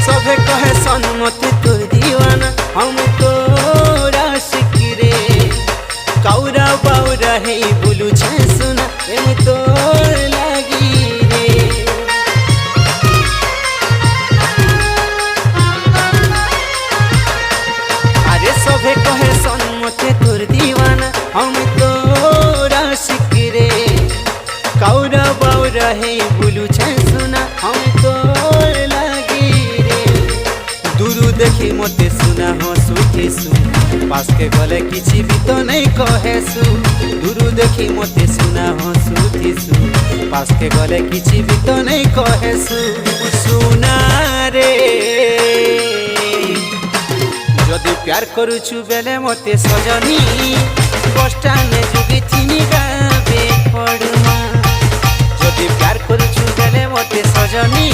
सभे कहे सन मते तोर दीवाना हम तोर आशिक रे कौरा बाउरा है बोलू छे सुना एम तोर लागी रे। अरे सभे कहे सन मते तोर दीवाना हम तोर आशिक रे कौरा बाउरा है बोलू छे सुना हम तोर लागी रे। दूरू देखी मते सुना हसुथिसु पास के गले किछि भी तो नहीं कहेसु। दूरू देखी मते सुना हसुथिसु पास के गले किछि भी तो नहीं कहेसु। सुना रे जदि प्यार करूछु बेले मते सजनी बस स्टैंड जुगी थिनी गाबे पड़मा। जदि प्यार करूछु बेले मते सजनी